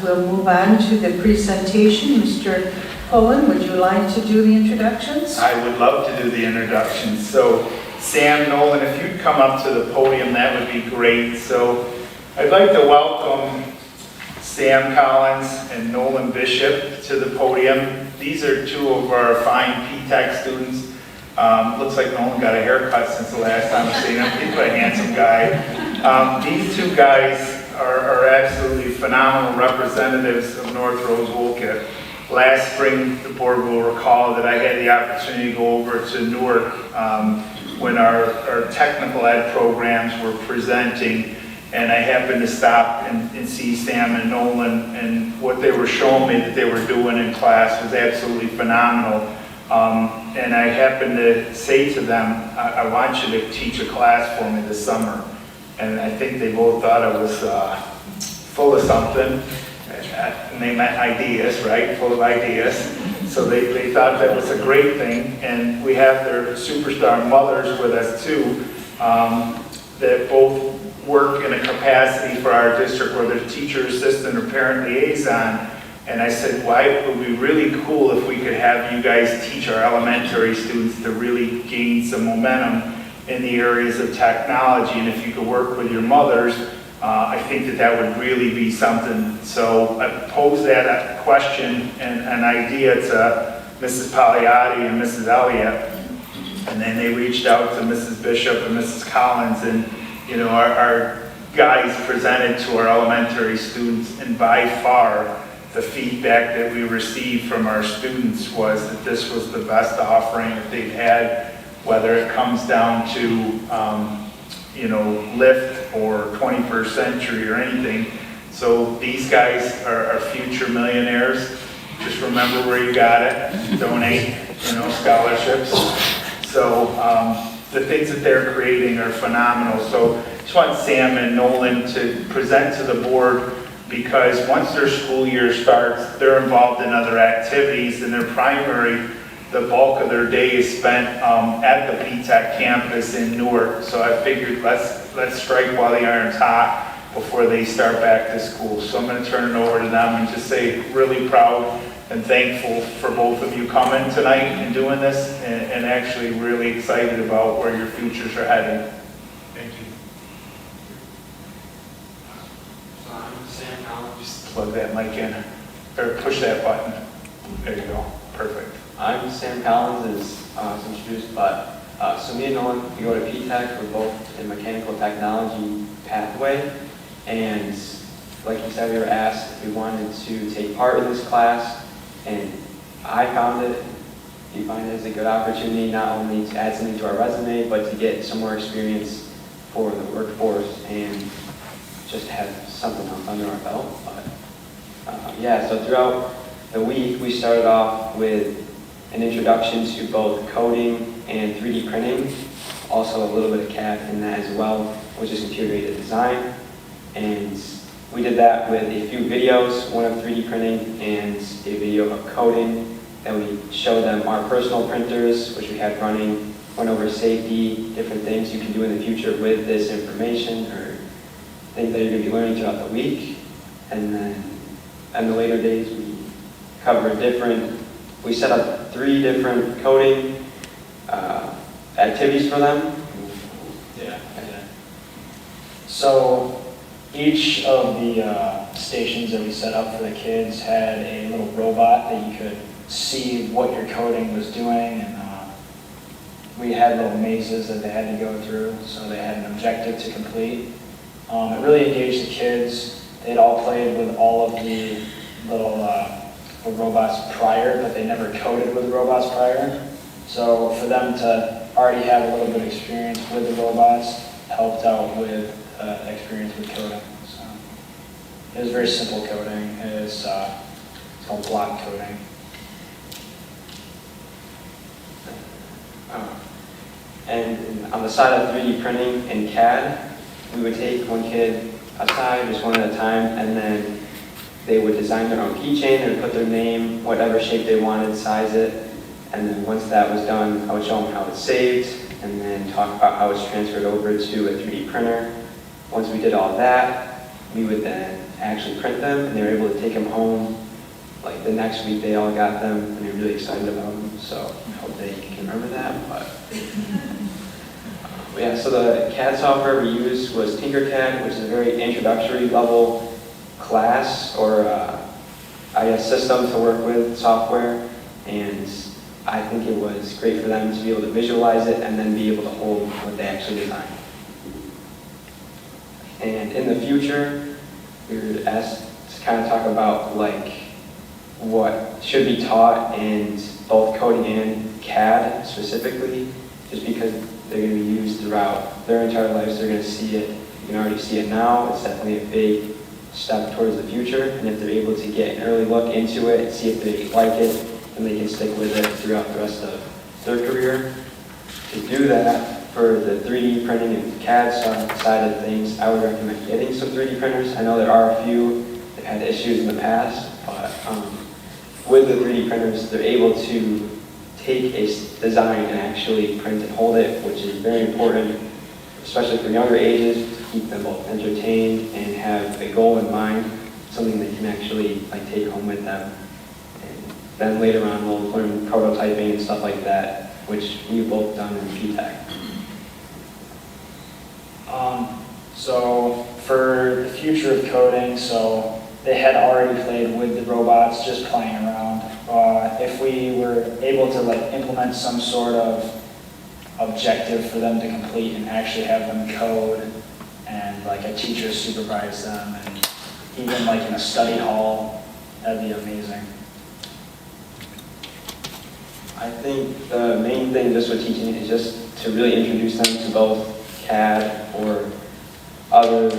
We'll move on to the presentation. Mr. Pullen, would you like to do the introductions? I would love to do the introductions. So Sam Nolan, if you'd come up to the podium, that would be great. So I'd like to welcome Sam Collins and Nolan Bishop to the podium. These are two of our fine P-Tech students. Looks like Nolan got a haircut since the last time I've seen him. He's a handsome guy. These two guys are absolutely phenomenal representatives of North Rose-Wolcott. Last spring, the board will recall that I had the opportunity to go over to Newark when our technical ed programs were presenting, and I happened to stop and see Sam and Nolan, and what they were showing me that they were doing in class was absolutely phenomenal. And I happened to say to them, I want you to teach a class for me this summer. And I think they both thought I was full of something. And they meant ideas, right? Full of ideas. So they thought that was a great thing. And we have their superstar mothers with us too, that both work in a capacity for our district, whether it's teacher assistant or parent liaison. And I said, why it would be really cool if we could have you guys teach our elementary students to really gain some momentum in the areas of technology. And if you could work with your mothers, I think that would really be something. So I posed that question and an idea to Mrs. Pagliatti and Mrs. Elliott. And then they reached out to Mrs. Bishop and Mrs. Collins, and our guys presented to our elementary students, and by far the feedback that we received from our students was that this was the best offering that they've had, whether it comes down to lift or 21st century or anything. So these guys are future millionaires. Just remember where you got it. Donate, scholarships. So the things that they're creating are phenomenal. So I just want Sam and Nolan to present to the board, because once their school year starts, they're involved in other activities, and the bulk of their day is spent at the P-Tech campus in Newark. So I figured let's strike while the iron's hot before they start back to school. So I'm going to turn it over to them and just say really proud and thankful for both of you coming tonight and doing this, and actually really excited about where your futures are heading. Thank you. So I'm Sam Collins. Just plug that mic in, or push that button. There you go. Perfect. I'm Sam Collins, as introduced, but so me and Nolan, we go to P-Tech. We're both in mechanical technology pathway, and like you said, we were asked if we wanted to take part in this class, and I found it. We find it as a good opportunity not only to add something to our resume, but to get some more experience for the workforce and just have something under our belt. But so throughout the week, we started off with an introduction to both coding and 3D printing, also a little bit of CAD in that as well, which is computer-aided design. And we did that with a few videos, one of 3D printing and a video of coding. Then we showed them our personal printers, which we had running, went over safety, different things you can do in the future with this information, or things that you're going to be learning throughout the week. And then in the later days, we set up 3 different coding activities for them. Yeah. So each of the stations that we set up for the kids had a little robot that you could see what your coding was doing, and we had little mazes that they had to go through, so they had an objective to complete. It really engaged the kids. They'd all played with all of the little robots prior, but they never coded with robots prior. So for them to already have a little bit of experience with the robots helped out with experience with coding. So it was very simple coding. It's called block coding. And on the side of 3D printing and CAD, we would take one kid aside, just one at a time, and then they would design their own keychain. They would put their name, whatever shape they wanted, size it, and then once that was done, I would show them how it's saved, and then talk about how it's transferred over to a 3D printer. Once we did all that, we would then actually print them, and they were able to take them home. Like the next week, they all got them, and they were really excited about them, so I hope they can remember that. But yeah, so the CAD software we used was Tinkercad, which is a very introductory level class, or I guess system to work with software, and I think it was great for them to be able to visualize it and then be able to hold what they actually designed. And in the future, we were asked to kind of talk about like what should be taught in both coding and CAD specifically, just because they're going to be used throughout their entire lives. They're going to see it. You can already see it now. It's definitely a big step towards the future. And if they're able to get an early look into it, see if they like it, then they can stick with it throughout the rest of their career. To do that, for the 3D printing and CAD side of things, I would recommend getting some 3D printers. I know there are a few that had issues in the past, but with the 3D printers, they're able to take a design and actually print and hold it, which is very important, especially for younger ages, to keep them both entertained and have a goal in mind, something they can actually like take home with them. And then later on, we'll learn prototyping and stuff like that, which we've both done in PTAC. So for the future of coding, so they had already played with the robots, just playing around. If we were able to like implement some sort of objective for them to complete and actually have them code, and like a teacher supervise them, and even like in a study hall, that'd be amazing. I think the main thing just with teaching is just to really introduce them to both CAD or other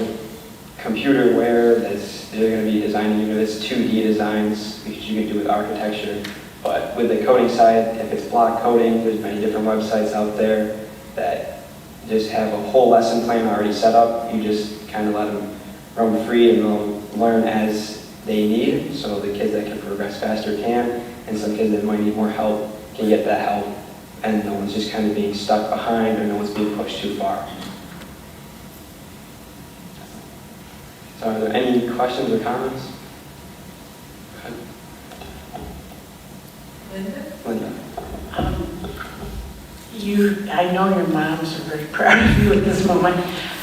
computerware that's they're going to be designing, even if it's 2D designs, which you can do with architecture. But with the coding side, if it's block coding, there's many different websites out there that just have a whole lesson plan already set up. You just kind of let them roam free, and they'll learn as they need. So the kids that can progress faster can, and some kids that might need more help can get that help, and no one's just kind of being stuck behind, or no one's being pushed too far. So are there any questions or comments? Linda? Linda? I know your moms are very proud of you at this moment,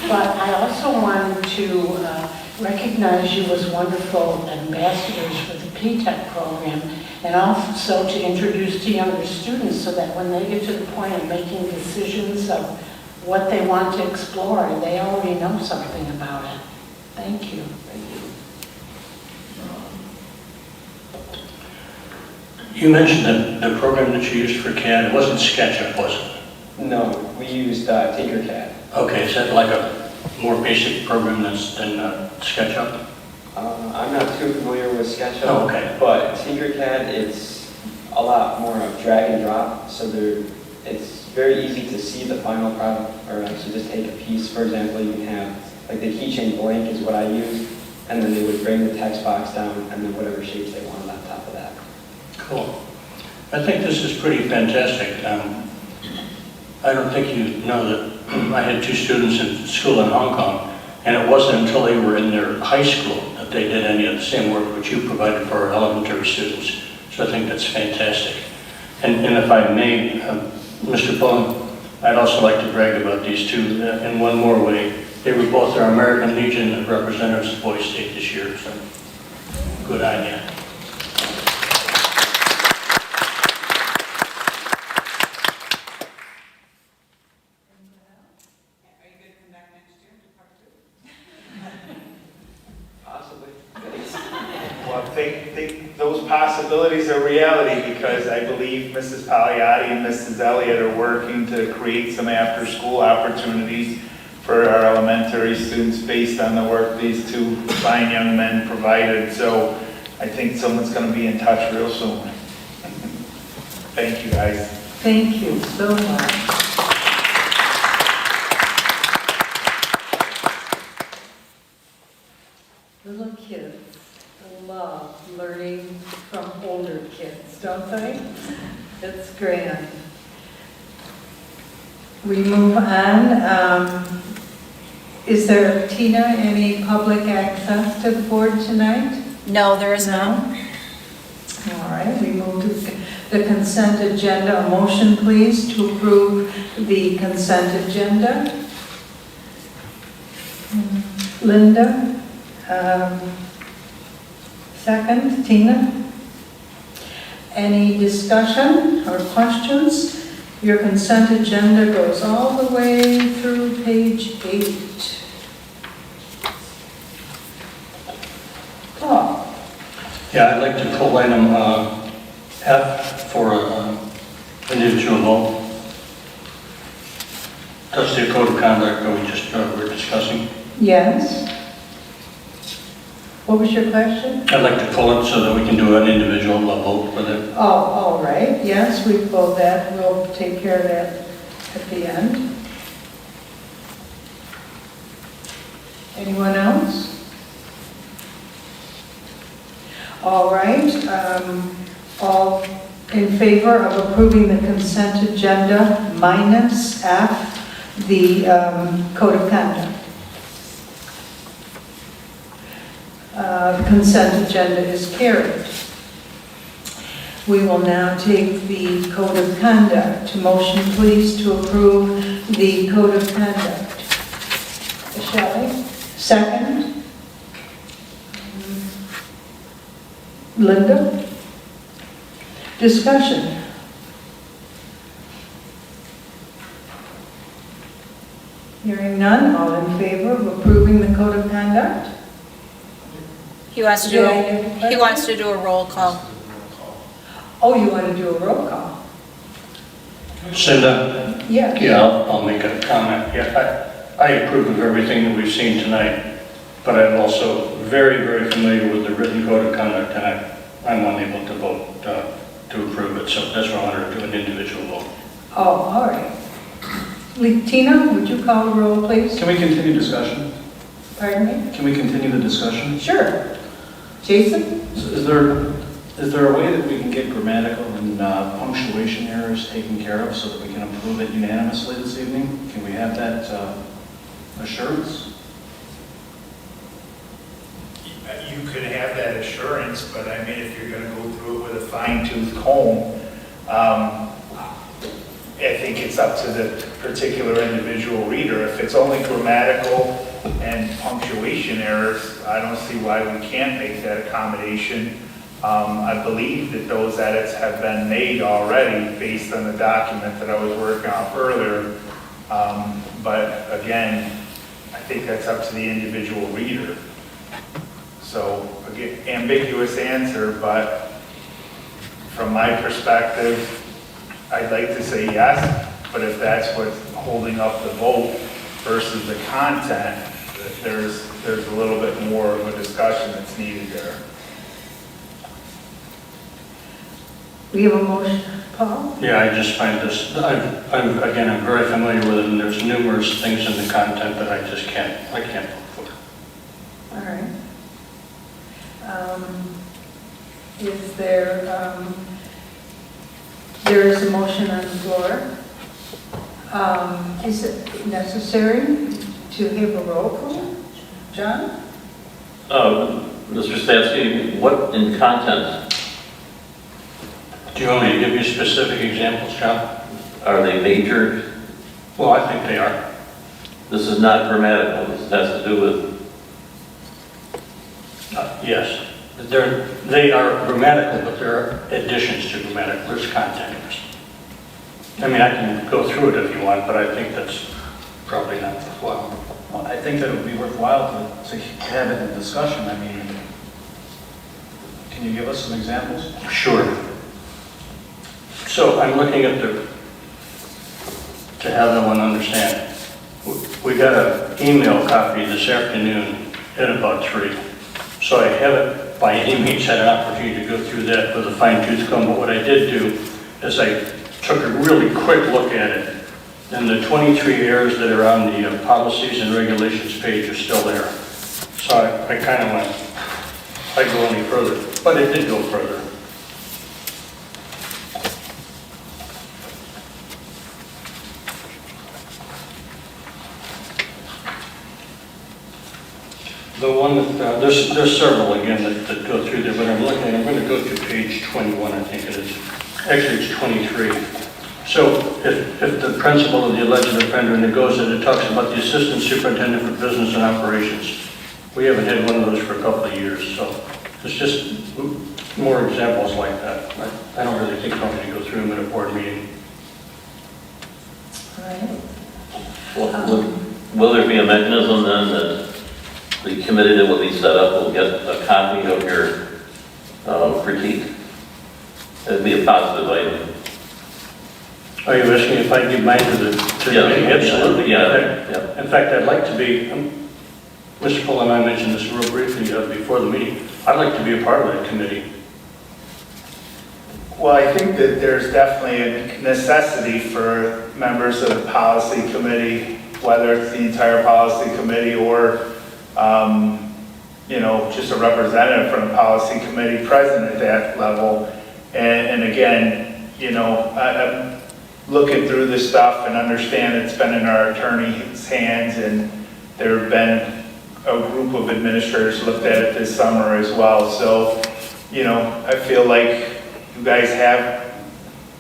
but I also wanted to recognize you as wonderful ambassadors for the PTEC program, and also to introduce to younger students so that when they get to the point of making decisions of what they want to explore, they already know something about it. Thank you. Thank you. You mentioned the program that you used for CAD. It wasn't SketchUp, was it? No, we used Tinkercad. Okay, is that like a more basic program than SketchUp? I'm not too familiar with SketchUp, Oh, okay. but Tinkercad, it's a lot more of drag and drop, so it's very easy to see the final product, or actually just take a piece. For example, you can have, like the keychain blank is what I use, and then they would bring the text box down, and then whatever shapes they wanted on top of that. Cool. I think this is pretty fantastic. I don't think you know that I had 2 students in school in Hong Kong, and it wasn't until they were in their high school that they did any of the same work which you provided for our elementary students. So I think that's fantastic. And if I may, Mr. Pullen, I'd also like to brag about these 2 in one more way. They were both our American Legion representatives at Boise State this year, so good idea. think those possibilities are reality because I believe Mrs. Pagliatti and Mrs. Elliott are working to create some after-school opportunities for our elementary students based on the work these two fine young men provided. So I think someone's going to be in touch real soon. Thank you, guys. Thank you so much. Little kids love learning from older kids, don't they? It's grand. We move on. Is there, Tina, any public access to the board tonight? No, there is No? none. All right, we move to the consent agenda. A motion, please, to approve the consent agenda. Linda? Second, Tina? Any discussion or questions? Your consent agenda goes all the way through page 8. Paul? Yeah, I'd like to pull item F for individual vote. That's the code of conduct that we just were discussing. Yes? What was your question? I'd like to pull it so that we can do an individual vote with it. Oh, all right, yes, we pulled that, we'll take care of that at the end. Anyone else? All right, all in favor of approving the consent agenda minus F, the code of conduct? The consent agenda is carried. We will now take the code of conduct. Motion, please, to approve the code of conduct. Shelley? Second? Linda? Discussion? Hearing none, all in favor of approving the code of conduct? He wants to do, he wants to do a roll call. Oh, you want to do a roll call? Cinda? Yes. Yeah, I'll make a comment. Yeah, I approve of everything that we've seen tonight, but I'm also very, very familiar with the written code of conduct, and I'm unable to vote to approve it, so that's why I wanted to do an individual vote. Oh, all right. Tina, would you call the roll, please? Can we continue discussion? Pardon me? Can we continue the discussion? Sure. Jason? Is there a way that we can get grammatical and punctuation errors taken care of so that we can approve it unanimously this evening? Can we have that assurance? You could have that assurance, but I mean, if you're going to go through it with a fine-tooth comb, I think it's up to the particular individual reader. If it's only grammatical and punctuation errors, I don't see why we can't make that accommodation. I believe that those edits have been made already based on the document that I was working off earlier. But again, I think that's up to the individual reader. So again, ambiguous answer, but from my perspective, I'd like to say yes, but if that's what's holding up the vote versus the content, there's a little bit more of a discussion that's needed there. We have a motion. Paul? Yeah, I just find this, I'm very familiar with it, and there's numerous things in the content that I can't vote for. All right. Is there, there is a motion on the floor. Is it necessary to have a roll call? John? Mr. Stansky, what in content? Do you want me to give you specific examples, John? Are they major? Well, I think they are. This is not grammatical. This has to do with, Yes. They are grammatical, but there are additions to grammatical. There's content errors. I mean, I can go through it if you want, but I think that's probably not worthwhile. Well, I think that it would be worthwhile to have it in discussion. I mean, Can you give us some examples? Sure. So I'm looking at to have everyone understand. We got an email copy this afternoon at about 3. So I haven't by any means had an opportunity to go through that with a fine-tooth comb, but what I did do is I took a really quick look at it, and the 23 errors that are on the policies and regulations page are still there. So I kind of went, I'd go any further, but it did go further. The one that, there's several again that go through there, but I'm going to go to page 21, I think it is. Actually, it's 23. So if the principal of the alleged offender, and it goes and it talks about the assistant superintendent for business and operations. We haven't had one of those for a couple of years, so it's just more examples like that. I don't really think I'm going to go through them in a board meeting. All right. Will there be a mechanism then that the committee that will be set up will get a copy of your critique? It'd be a positive item. Are you asking if I give mine to the committee? Absolutely. Yeah. In fact, I'd like to be, Mr. Full and I mentioned this real briefly before the meeting. I'd like to be a part of that committee. Well, I think that there's definitely a necessity for members of the policy committee, whether it's the entire policy committee or, just a representative from the policy committee present at that level. And again, I'm looking through this stuff and understand it's been in our attorney's hands, and there have been a group of administrators looked at it this summer as well. So, I feel like you guys have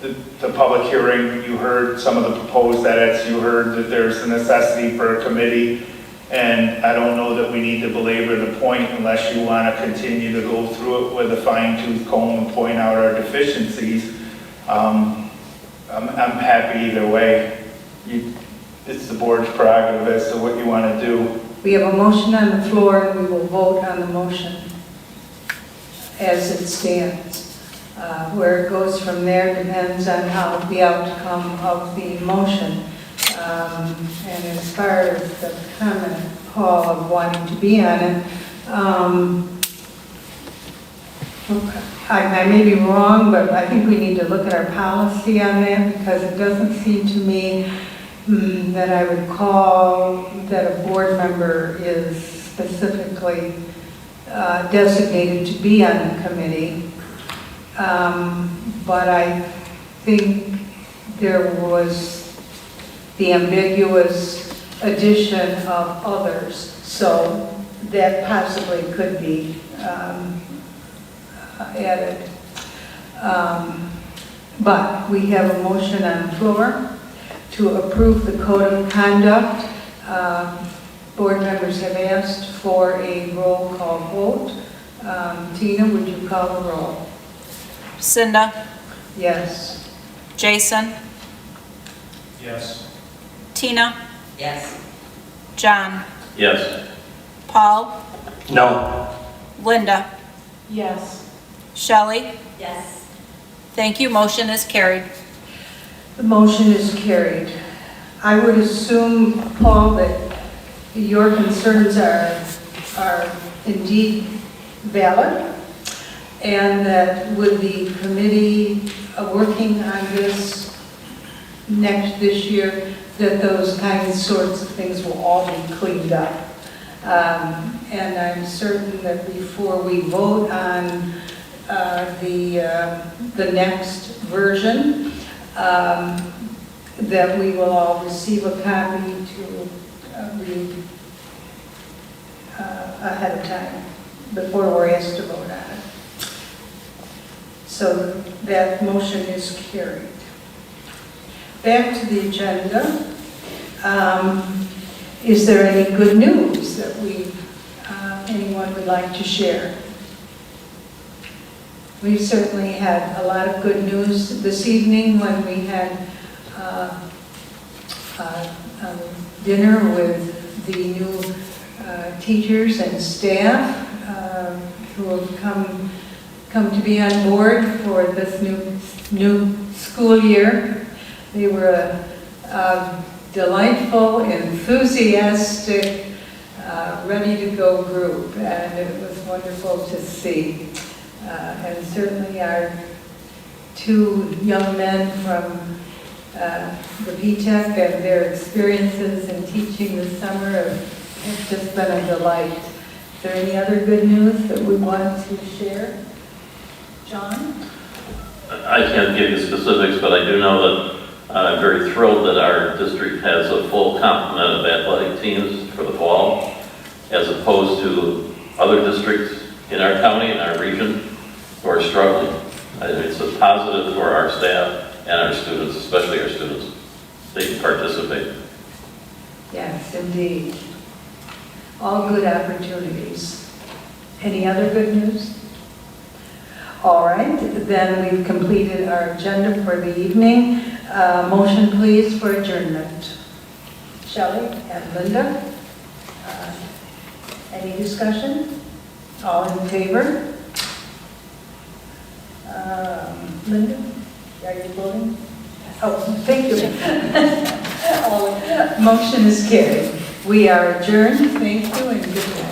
the public hearing, you heard some of the proposed edits, you heard that there's a necessity for a committee, and I don't know that we need to belabor the point unless you want to continue to go through it with a fine-tooth comb and point out our deficiencies. I'm happy either way. It's the board's prerogative as to what you want to do. We have a motion on the floor, and we will vote on the motion as it stands. Where it goes from there depends on how the outcome of the motion. And as far as the comment, Paul, of wanting to be on it, I may be wrong, but I think we need to look at our policy on that, because it doesn't seem to me that I would call that a board member is specifically designated to be on the committee. But I think there was the ambiguous addition of others, so that possibly could be added. But we have a motion on the floor to approve the code of conduct. Board members have asked for a roll call vote. Tina, would you call the roll? Cinda, Yes. Jason, Yes. Tina, Yes. John, Yes. Paul, No. Linda, Yes. Shelley. Yes. Thank you, motion is carried. The motion is carried. I would assume, Paul, that your concerns are indeed valid, and that with the committee working on this this year, that those sorts of things will all be cleaned up. And I'm certain that before we vote on the next version, that we will all receive a copy to read ahead of time before we're asked to vote on it. So that motion is carried. Back to the agenda. Is there any good news that anyone would like to share? We've certainly had a lot of good news this evening when we had dinner with the new teachers and staff who have come come to be on board for this new school year. They were a delightful, enthusiastic, ready-to-go group, and it was wonderful to see. And certainly our two young men from the PTEC and their experiences in teaching this summer have just been a delight. Is there any other good news that we want to share? John? I can't give you specifics, but I do know that I'm very thrilled that our district has a full complement of athletic teams for the fall, as opposed to other districts in our county and our region who are struggling. It's a positive for our staff and our students, especially our students. They can participate. Yes, indeed. All good opportunities. Any other good news? All right, then we've completed our agenda for the evening. Motion, please, for adjournment. Shelley and Linda? Any discussion? All in favor? Linda, are you voting? Oh, thank you. Motion is carried. We are adjourned. Thank you and good night.